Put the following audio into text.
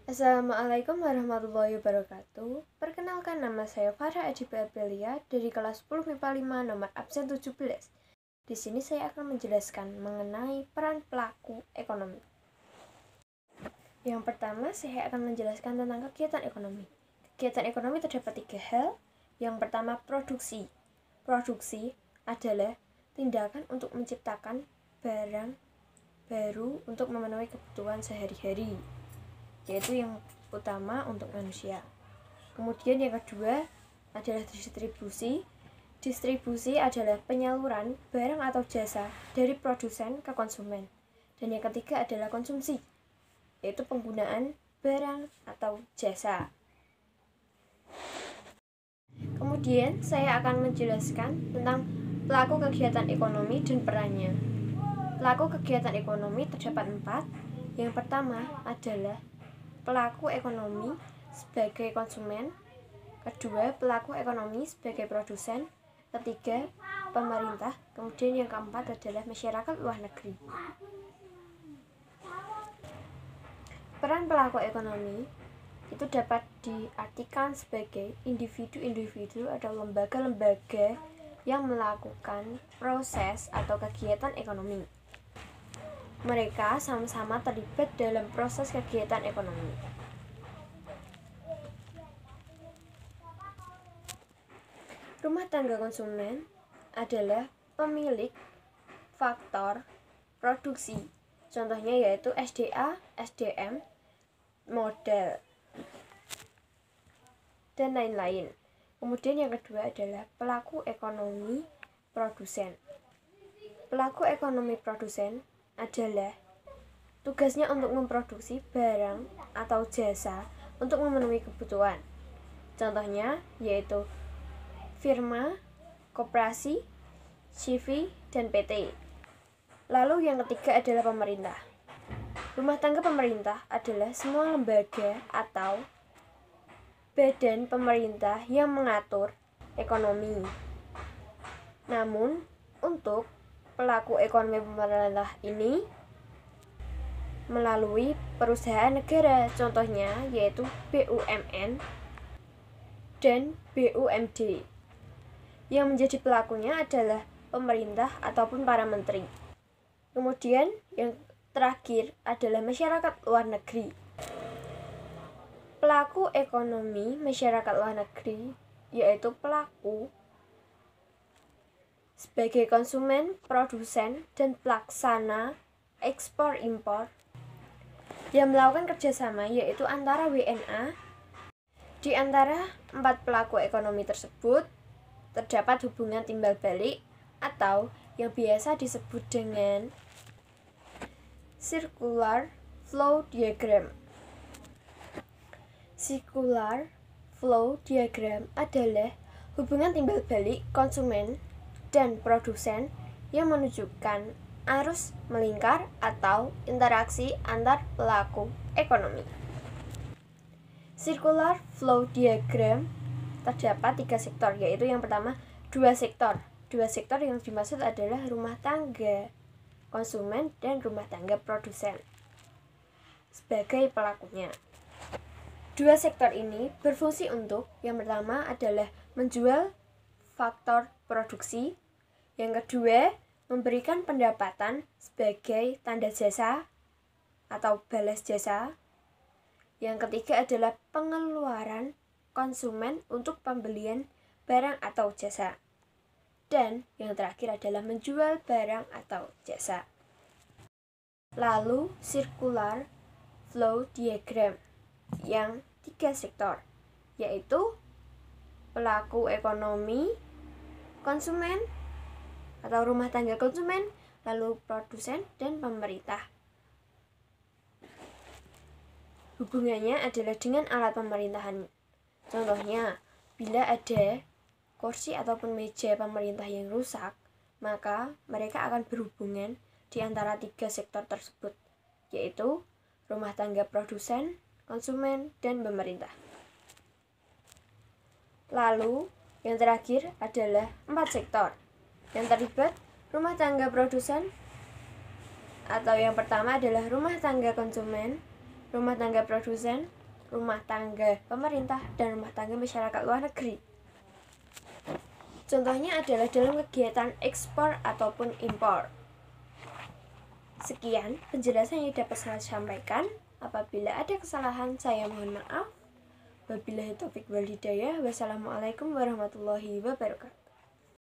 Assalamualaikum warahmatullahi wabarakatuh. Perkenalkan, nama saya Farah Adiba Aprilia dari kelas 10 MIPA 5 nomor absen 17. Di sini saya akan menjelaskan mengenai peran pelaku ekonomi. Yang pertama, saya akan menjelaskan tentang kegiatan ekonomi. Kegiatan ekonomi terdapat 3 hal. Yang pertama, produksi. Produksi adalah tindakan untuk menciptakan barang baru untuk memenuhi kebutuhan sehari-hari, yaitu yang utama untuk manusia. Kemudian yang kedua adalah distribusi. Distribusi adalah penyaluran barang atau jasa dari produsen ke konsumen. Dan yang ketiga adalah konsumsi, yaitu penggunaan barang atau jasa. Kemudian saya akan menjelaskan tentang pelaku kegiatan ekonomi dan perannya. Pelaku kegiatan ekonomi terdapat 4. Yang pertama adalah pelaku ekonomi sebagai konsumen, kedua pelaku ekonomi sebagai produsen, ketiga pemerintah, kemudian yang keempat adalah masyarakat luar negeri. Peran pelaku ekonomi itu dapat diartikan sebagai individu-individu atau lembaga-lembaga yang melakukan proses atau kegiatan ekonomi. Mereka sama-sama terlibat dalam proses kegiatan ekonomi. Rumah tangga konsumen adalah pemilik faktor produksi. Contohnya yaitu SDA, SDM, modal, dan lain-lain. Kemudian yang kedua adalah pelaku ekonomi produsen. Pelaku ekonomi produsen adalah tugasnya untuk memproduksi barang atau jasa untuk memenuhi kebutuhan. Contohnya yaitu firma, koperasi, CV, dan PT. Lalu yang ketiga adalah pemerintah. Rumah tangga pemerintah adalah semua lembaga atau badan pemerintah yang mengatur ekonomi. Namun, untuk pelaku ekonomi pemerintah ini melalui perusahaan negara, contohnya yaitu BUMN dan BUMD. Yang menjadi pelakunya adalah pemerintah ataupun para menteri. Kemudian yang terakhir adalah masyarakat luar negeri. Pelaku ekonomi masyarakat luar negeri yaitu pelaku sebagai konsumen, produsen, dan pelaksana ekspor-impor yang melakukan kerjasama yaitu antara WNA. Di antara 4 pelaku ekonomi tersebut terdapat hubungan timbal balik atau yang biasa disebut dengan circular flow diagram. Circular flow diagram adalah hubungan timbal balik konsumen dan produsen yang menunjukkan arus melingkar atau interaksi antar pelaku ekonomi. Circular flow diagram terdapat 3 sektor, yaitu yang pertama 2 sektor. 2 sektor yang dimaksud adalah rumah tangga konsumen dan rumah tangga produsen sebagai pelakunya. 2 sektor ini berfungsi untuk yang pertama adalah menjual faktor produksi, yang kedua memberikan pendapatan sebagai tanda jasa atau balas jasa, yang ketiga adalah pengeluaran konsumen untuk pembelian barang atau jasa, dan yang terakhir adalah menjual barang atau jasa. Lalu circular flow diagram yang 3 sektor, yaitu pelaku ekonomi konsumen atau rumah tangga konsumen, lalu produsen dan pemerintah. Hubungannya adalah dengan alat pemerintahan. Contohnya, bila ada kursi ataupun meja pemerintah yang rusak, maka mereka akan berhubungan di antara 3 sektor tersebut, yaitu rumah tangga produsen, konsumen, dan pemerintah. Lalu, yang terakhir adalah 4 sektor yang terlibat rumah tangga produsen, atau yang pertama adalah rumah tangga konsumen, rumah tangga produsen, rumah tangga pemerintah, dan rumah tangga masyarakat luar negeri. Contohnya adalah dalam kegiatan ekspor ataupun impor. Sekian penjelasan yang dapat saya sampaikan. Apabila ada kesalahan, saya mohon maaf. Wabillahi taufiq wal hidayah. Wassalamualaikum warahmatullahi wabarakatuh.